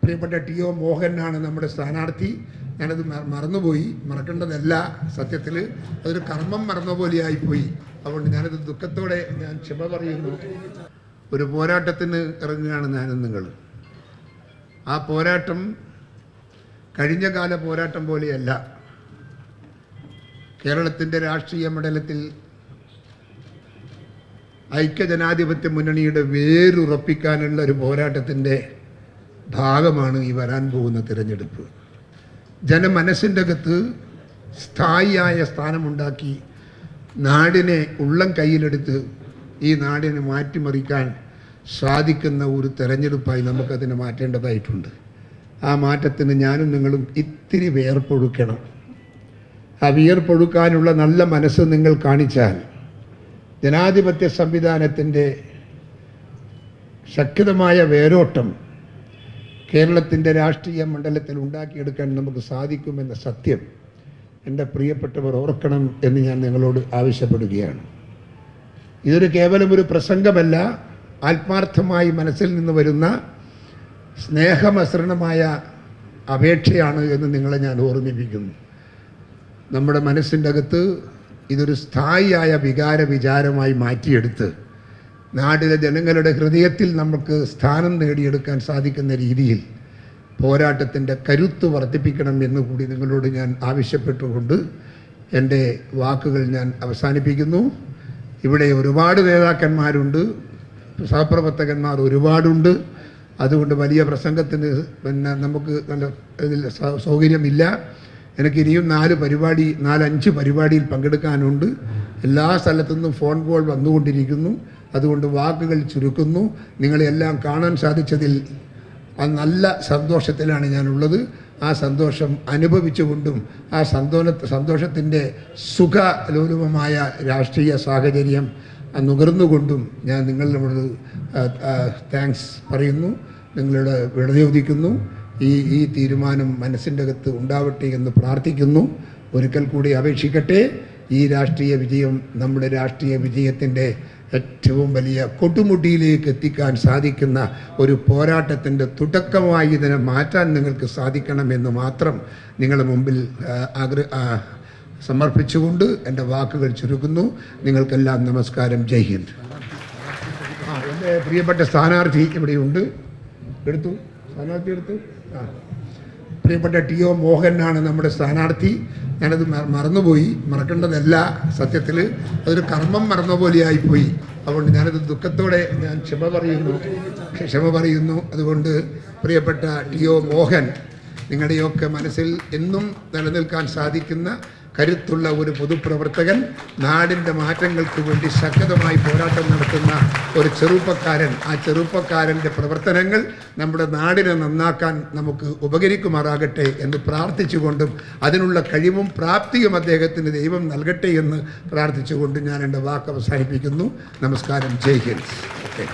പ്രിയപ്പെട്ട ടി.ഒ. മോഹനാണ് നമ്മുടെ സ്ഥാനാർത്ഥി. ഞാനത് മറന്നുപോയി. മറക്കേണ്ടതല്ല, സത്യത്തിൽ അതൊരു കർമ്മം മറന്ന പോലെയായിപ്പോയി. അതുകൊണ്ട് ഞാനത് ദുഃഖത്തോടെ ഞാൻ ക്ഷമ പറയുന്നു. ഒരു പോരാട്ടത്തിന് ഇറങ്ങുകയാണ് ഞാനും നിങ്ങൾ. ആ പോരാട്ടം കഴിഞ്ഞ കാല പോരാട്ടം പോലെയല്ല. കേരളത്തിൻ്റെ രാഷ്ട്രീയ മണ്ഡലത്തിൽ ഐക്യജനാധിപത്യ മുന്നണിയുടെ വേരുറപ്പിക്കാനുള്ള ഒരു പോരാട്ടത്തിൻ്റെ ഭാഗമാണ് ഈ വരാൻ പോകുന്ന തിരഞ്ഞെടുപ്പ്. ജനമനസ്സിൻ്റെ അകത്ത് സ്ഥായിയായ സ്ഥാനമുണ്ടാക്കി നാടിനെ ഉള്ളം കയ്യിലെടുത്ത് ഈ നാടിനെ മാറ്റിമറിക്കാൻ സാധിക്കുന്ന ഒരു തെരഞ്ഞെടുപ്പായി നമുക്കതിനെ മാറ്റേണ്ടതായിട്ടുണ്ട്. ആ മാറ്റത്തിന് ഞാനും നിങ്ങളും ഇത്തിരി വിയർപ്പൊഴുക്കണം. ആ വിയർപ്പൊഴുക്കാനുള്ള നല്ല മനസ്സ് നിങ്ങൾ കാണിച്ചാൽ ജനാധിപത്യ സംവിധാനത്തിൻ്റെ ശക്തമായ വേരോട്ടം കേരളത്തിൻ്റെ രാഷ്ട്രീയ മണ്ഡലത്തിൽ ഉണ്ടാക്കിയെടുക്കാൻ നമുക്ക് സാധിക്കുമെന്ന സത്യം എൻ്റെ പ്രിയപ്പെട്ടവർ ഓർക്കണം എന്ന് ഞാൻ നിങ്ങളോട് ആവശ്യപ്പെടുകയാണ്. ഇതൊരു കേവലം ഒരു പ്രസംഗമല്ല, ആത്മാർത്ഥമായി മനസ്സിൽ നിന്ന് വരുന്ന സ്നേഹമസൃണമായ അപേക്ഷയാണ് എന്ന് നിങ്ങളെ ഞാൻ ഓർമ്മിപ്പിക്കുന്നു. നമ്മുടെ മനസ്സിൻ്റെ അകത്ത് ഇതൊരു സ്ഥായിയായ വിചാരമായി മാറ്റിയെടുത്ത് നാട്ടിലെ ജനങ്ങളുടെ ഹൃദയത്തിൽ നമുക്ക് സ്ഥാനം നേടിയെടുക്കാൻ സാധിക്കുന്ന രീതിയിൽ പോരാട്ടത്തിൻ്റെ കരുത്ത് വർദ്ധിപ്പിക്കണം എന്ന് കൂടി നിങ്ങളോട് ഞാൻ ആവശ്യപ്പെട്ടുകൊണ്ട് എൻ്റെ വാക്കുകൾ ഞാൻ അവസാനിപ്പിക്കുന്നു. ഇവിടെ ഒരുപാട് നേതാക്കന്മാരുണ്ട്, സഹപ്രവർത്തകന്മാർ ഒരുപാടുണ്ട്. അതുകൊണ്ട് വലിയ പ്രസംഗത്തിന് നമുക്ക് നല്ല ഇതിൽ സൗകര്യമില്ല. എനിക്ക് ഇനിയും 4-5 പരിപാടിയിൽ പങ്കെടുക്കാനുണ്ട്. എല്ലാ സ്ഥലത്തു നിന്നും ഫോൺ കോൾ വന്നുകൊണ്ടിരിക്കുന്നു. അതുകൊണ്ട് വാക്കുകൾ ചുരുക്കുന്നു. നിങ്ങളെല്ലാം കാണാൻ സാധിച്ചതിൽ നല്ല സന്തോഷത്തിലാണ് ഞാനുള്ളത്. ആ സന്തോഷം അനുഭവിച്ചുകൊണ്ടും ആ സന്തോഷത്തിൻ്റെ സുഖലോലുപമായ രാഷ്ട്രീയ സാഹചര്യം നുകർന്നുകൊണ്ടും ഞാൻ നിങ്ങളോട് താങ്ക്സ് പറയുന്നു, നിങ്ങളുടെ വിടയോദിക്കുന്നു. ഈ തീരുമാനം മനസ്സിൻ്റെ അകത്ത് ഉണ്ടാവട്ടെ എന്ന് പ്രാർത്ഥിക്കുന്നു. ഒരിക്കൽ കൂടി അപേക്ഷിക്കട്ടെ, ഈ രാഷ്ട്രീയ വിജയം നമ്മുടെ രാഷ്ട്രീയ വിജയത്തിൻ്റെ ഏറ്റവും വലിയ കൊടുമുടിയിലേക്ക് എത്തിക്കാൻ സാധിക്കുന്ന ഒരു പോരാട്ടത്തിൻ്റെ തുടക്കമായി ഇതിനെ മാറ്റാൻ നിങ്ങൾക്ക് സാധിക്കണമെന്ന് മാത്രം നിങ്ങളുടെ മുമ്പിൽ സമർപ്പിച്ചുകൊണ്ട് എൻ്റെ വാക്കുകൾ ചുരുക്കുന്നു. നിങ്ങൾക്കെല്ലാം നമസ്കാരം. ജയ് ഹിന്ദ്. എൻ്റെ പ്രിയപ്പെട്ട സ്ഥാനാർത്ഥി ഇവിടെയുണ്ട്. സ്ഥാനാർത്ഥി എടുത്തു. പ്രിയപ്പെട്ട ടി.ഒ. മോഹനാണ് നമ്മുടെ സ്ഥാനാർത്ഥി. ഞാനത് മറന്നുപോയി. മറക്കേണ്ടതല്ല, സത്യത്തിൽ അതൊരു കർമ്മം മറന്ന പോലെയായിപ്പോയി. അതുകൊണ്ട് ഞാനത് ദുഃഖത്തോടെ ഞാൻ ക്ഷമ പറയുന്നു. അതുകൊണ്ട് പ്രിയപ്പെട്ട ടി.ഒ. മോഹൻ, നിങ്ങളുടെയൊക്കെ മനസ്സിൽ എന്നും നിലനിൽക്കാൻ സാധിക്കുന്ന കരുത്തുള്ള ഒരു പൊതുപ്രവർത്തകൻ, നാടിൻ്റെ മാറ്റങ്ങൾക്ക് വേണ്ടി ശക്തമായി പോരാട്ടം നടത്തുന്ന ഒരു ചെറുപ്പക്കാരൻ. ആ ചെറുപ്പക്കാരൻ്റെ പ്രവർത്തനങ്ങൾ നമ്മുടെ നാടിനെ നന്നാക്കാൻ നമുക്ക് ഉപകരിക്കുമാറാകട്ടെ എന്ന് പ്രാർത്ഥിച്ചുകൊണ്ടും അതിനുള്ള കഴിവും പ്രാപ്തിയും അദ്ദേഹത്തിന് ദൈവം നൽകട്ടെ എന്ന് പ്രാർത്ഥിച്ചുകൊണ്ട് ഞാൻ എൻ്റെ വാക്ക് അവസാനിപ്പിക്കുന്നു. നമസ്കാരം. ജയ് ഹിന്ദ്. ഓക്കെ.